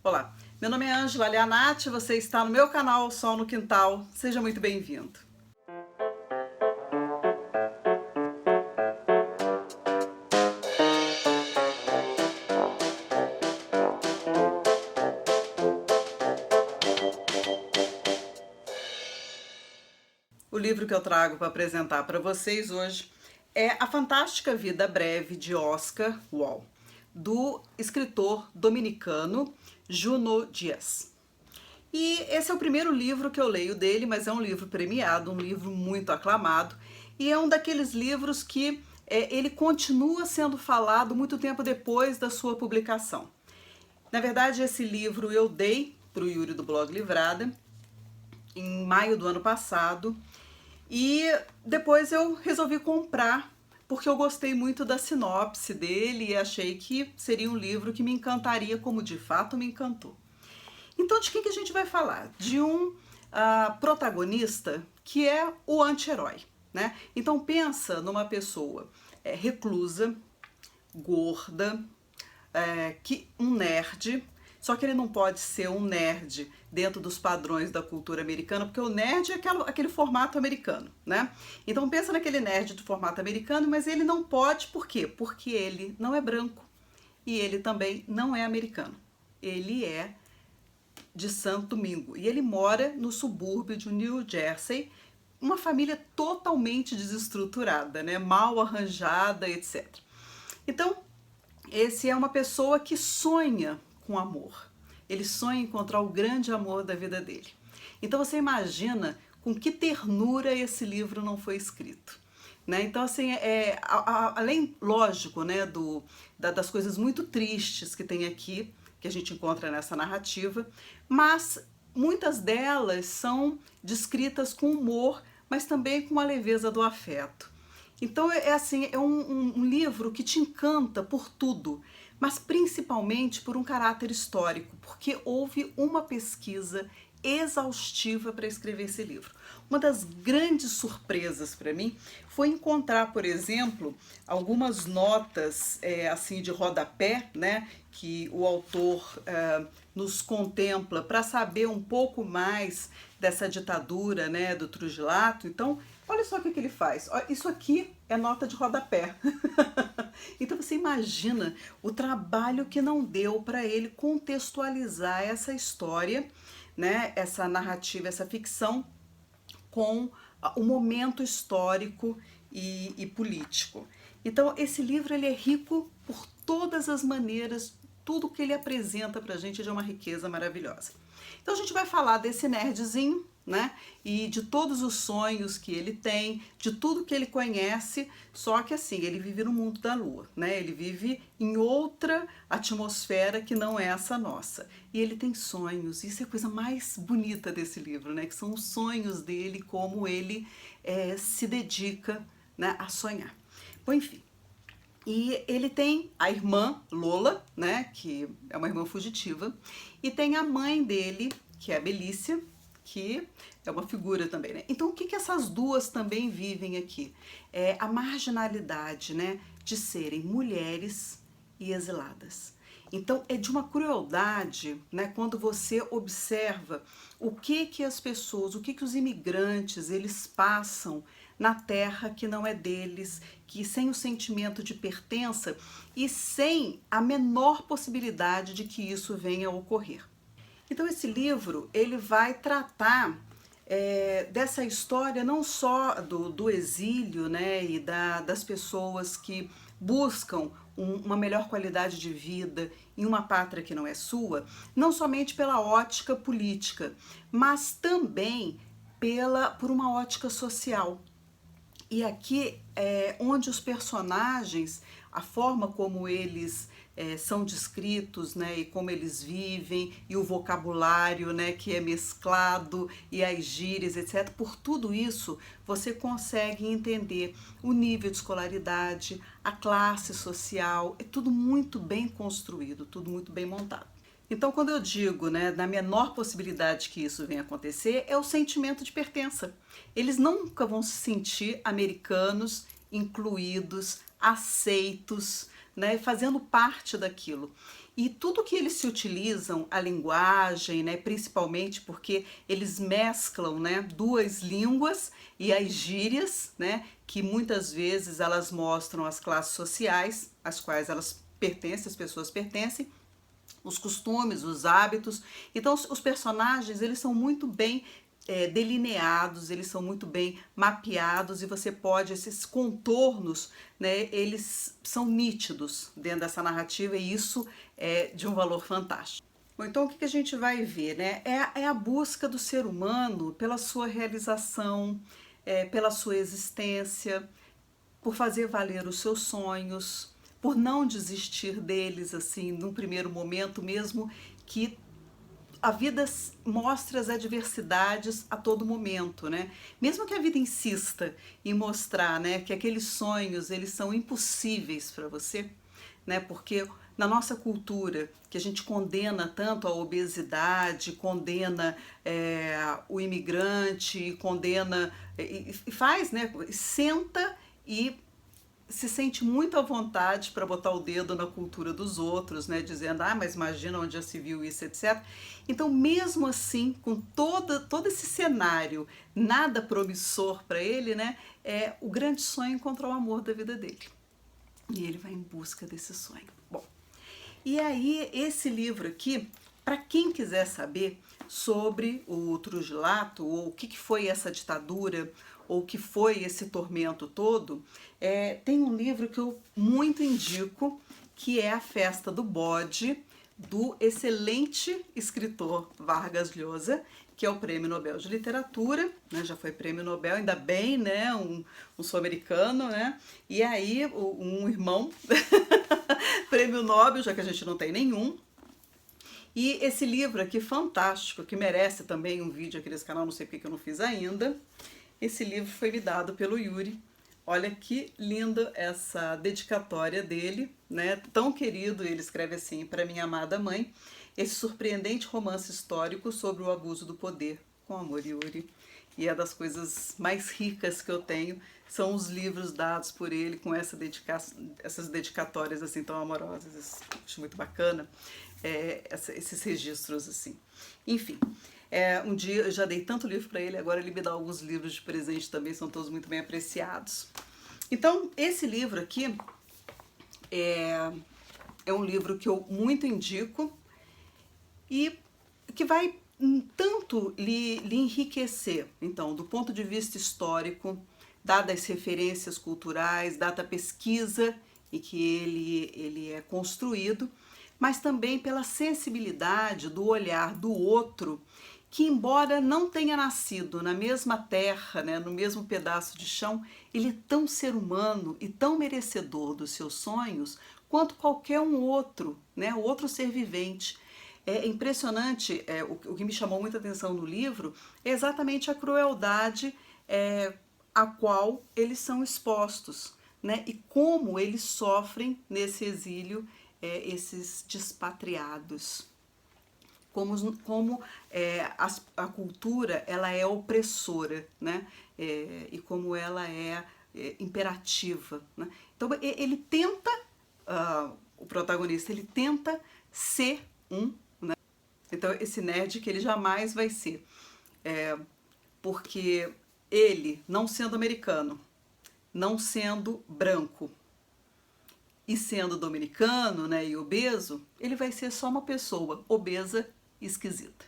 Olá, meu nome é Ângela Leanati, você está no meu canal Sol no Quintal, seja muito bem-vindo. O livro que eu trago para apresentar para vocês hoje é A Fantástica Vida Breve de Oscar Wilde, do escritor dominicano Junot Díaz. E esse é o primeiro livro que eu leio dele, mas é um livro premiado, um livro muito aclamado, e é um daqueles livros que ele continua sendo falado muito tempo depois da sua publicação. Na verdade, esse livro eu dei para o Yuri do Blog Livrada em maio do ano passado, e depois eu resolvi comprar porque eu gostei muito da sinopse dele e achei que seria um livro que me encantaria como de fato me encantou. Então, de quem que a gente vai falar? De um protagonista que é o anti-herói, né? Então, pensa numa pessoa reclusa, gorda, um nerd, só que ele não pode ser um nerd dentro dos padrões da cultura americana, porque o nerd é aquele formato americano, né? Então, pensa naquele nerd do formato americano, mas ele não pode, por quê? Porque ele não é branco e ele também não é americano. Ele é de Santo Domingo e ele mora no subúrbio de New Jersey, uma família totalmente desestruturada, né? Mal arranjada, etc. Então, esse é uma pessoa que sonha com amor. Ele sonha em encontrar o grande amor da vida dele. Então você imagina com que ternura esse livro não foi escrito. Né? Então, assim, além, lógico, né, das coisas muito tristes que tem aqui, que a gente encontra nessa narrativa, mas muitas delas são descritas com humor, mas também com a leveza do afeto. Então é um livro que te encanta por tudo, mas principalmente por um caráter histórico, porque houve uma pesquisa exaustiva para escrever esse livro. Uma das grandes surpresas para mim foi encontrar, por exemplo, algumas notas assim de rodapé, né, que o autor nos contempla para saber um pouco mais dessa ditadura, né, do Trujillato. Então, olha só o que ele faz. Isso aqui é nota de rodapé. Então você imagina o trabalho que não deu para ele contextualizar essa história, né, essa narrativa, essa ficção com o momento histórico e político. Então esse livro ele é rico por todas as maneiras, tudo que ele apresenta pra gente é de uma riqueza maravilhosa. Então a gente vai falar desse nerdzinho, né? E de todos os sonhos que ele tem, de tudo que ele conhece, só que assim, ele vive no mundo da lua, né? Ele vive em outra atmosfera que não é essa nossa. E ele tem sonhos, isso é a coisa mais bonita desse livro, né? Que são os sonhos dele, como ele se dedica, né, a sonhar. Bom, enfim. E ele tem a irmã Lola, né, que é uma irmã fugitiva, e tem a mãe dele, que é a Belícia, que é uma figura também, né? Então o que essas duas também vivem aqui? É a marginalidade, né, de serem mulheres e exiladas. Então é de uma crueldade, né, quando você observa o que as pessoas, o que os imigrantes, eles passam na terra que não é deles, que sem o sentimento de pertença e sem a menor possibilidade de que isso venha a ocorrer. Então esse livro ele vai tratar dessa história não só do exílio, né, e das pessoas que buscam uma melhor qualidade de vida em uma pátria que não é sua, não somente pela ótica política, mas também por uma ótica social. E aqui é onde os personagens, a forma como eles são descritos, né, e como eles vivem, e o vocabulário, né, que é mesclado, e as gírias, etc. Por tudo isso, você consegue entender o nível de escolaridade, a classe social, é tudo muito bem construído, tudo muito bem montado. Então, quando eu digo, né, na menor possibilidade que isso venha acontecer, é o sentimento de pertença. Eles nunca vão se sentir americanos, incluídos, aceitos, né, fazendo parte daquilo. E tudo que eles se utilizam, a linguagem, né, principalmente porque eles mesclam, né, duas línguas e as gírias, né, que muitas vezes elas mostram as classes sociais às quais elas pertencem, as pessoas pertencem, os costumes, os hábitos. Então os personagens, eles são muito bem delineados, eles são muito bem mapeados e você pode, esses contornos, né, eles são nítidos dentro dessa narrativa e isso é de um valor fantástico. Bom, então o que a gente vai ver, né? É a busca do ser humano pela sua realização, pela sua existência, por fazer valer os seus sonhos, por não desistir deles assim num primeiro momento, mesmo que a vida mostre as adversidades a todo momento, né? Mesmo que a vida insista em mostrar, né, que aqueles sonhos eles são impossíveis para você, né? Porque na nossa cultura, que a gente condena tanto a obesidade, condena o imigrante, condena e faz, né? Senta e se sente muito à vontade para botar o dedo na cultura dos outros, né, dizendo, ah, mas imagina onde já se viu isso, etc. Então, mesmo assim, com todo esse cenário nada promissor para ele, né, o grande sonho é encontrar o amor da vida dele. E ele vai em busca desse sonho. Bom, e aí esse livro aqui, para quem quiser saber sobre o Trugilato, ou o que foi essa ditadura, ou o que foi esse tormento todo, tem um livro que eu muito indico, que é A Festa do Bode, do excelente escritor Vargas Llosa, que é o Prêmio Nobel de Literatura, né, já foi Prêmio Nobel, ainda bem, né, um sul-americano, né, e aí um irmão, Prêmio Nobel, já que a gente não tem nenhum. E esse livro aqui, fantástico, que merece também um vídeo aqui nesse canal, não sei porque que eu não fiz ainda. Esse livro foi me dado pelo Yuri. Olha que linda essa dedicatória dele, né? Tão querido, ele escreve assim: para minha amada mãe, esse surpreendente romance histórico sobre o abuso do poder. Com amor, Yuri. E é das coisas mais ricas que eu tenho, são os livros dados por ele com essas dedicatórias assim tão amorosas. Acho muito bacana esses registros assim. Enfim. Um dia eu já dei tanto livro para ele, agora ele me dá alguns livros de presente também, são todos muito bem apreciados. Então, esse livro aqui é um livro que eu muito indico e que vai tanto lhe enriquecer, então, do ponto de vista histórico, dadas as referências culturais, dada a pesquisa em que ele é construído, mas também pela sensibilidade do olhar do outro, que embora não tenha nascido na mesma terra, né, no mesmo pedaço de chão, ele é tão ser humano e tão merecedor dos seus sonhos quanto qualquer um outro, né, outro ser vivente. É impressionante, o que me chamou muita atenção no livro é exatamente a crueldade a qual eles são expostos, né, e como eles sofrem nesse exílio esses despatriados. Como a cultura ela é opressora, né? E como ela é imperativa, né? Então ele tenta, o protagonista, ele tenta ser né? Então esse nerd que ele jamais vai ser, porque ele, não sendo americano, não sendo branco, e sendo dominicano, né, e obeso, ele vai ser só uma pessoa obesa e esquisita.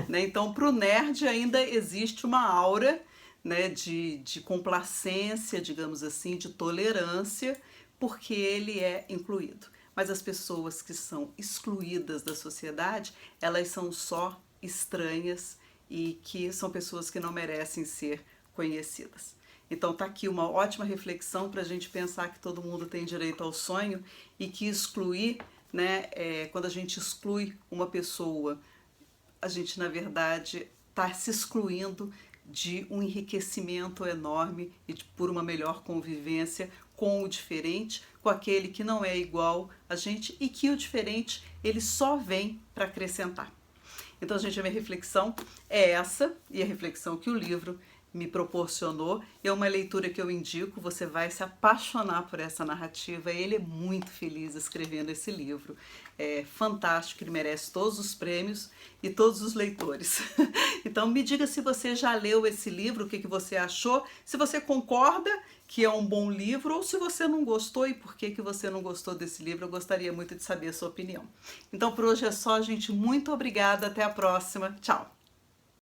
Né? Então, para o nerd ainda existe uma aura, né, de complacência, digamos assim, de tolerância, porque ele é incluído. Mas as pessoas que são excluídas da sociedade, elas são só estranhas e que são pessoas que não merecem ser conhecidas. Então tá aqui uma ótima reflexão para a gente pensar que todo mundo tem direito ao sonho e que excluir, né, quando a gente exclui uma pessoa, a gente na verdade está se excluindo de um enriquecimento enorme e por uma melhor convivência com o diferente, com aquele que não é igual a gente e que o diferente ele só vem para acrescentar. Então, gente, a minha reflexão é essa e a reflexão que o livro me proporcionou. É uma leitura que eu indico, você vai se apaixonar por essa narrativa. Ele é muito feliz escrevendo esse livro. É fantástico, ele merece todos os prêmios e todos os leitores. Então me diga se você já leu esse livro, o que você achou, se você concorda que é um bom livro ou se você não gostou e por que você não gostou desse livro. Eu gostaria muito de saber a sua opinião. Então por hoje é só, gente. Muito obrigada, até a próxima. Tchau!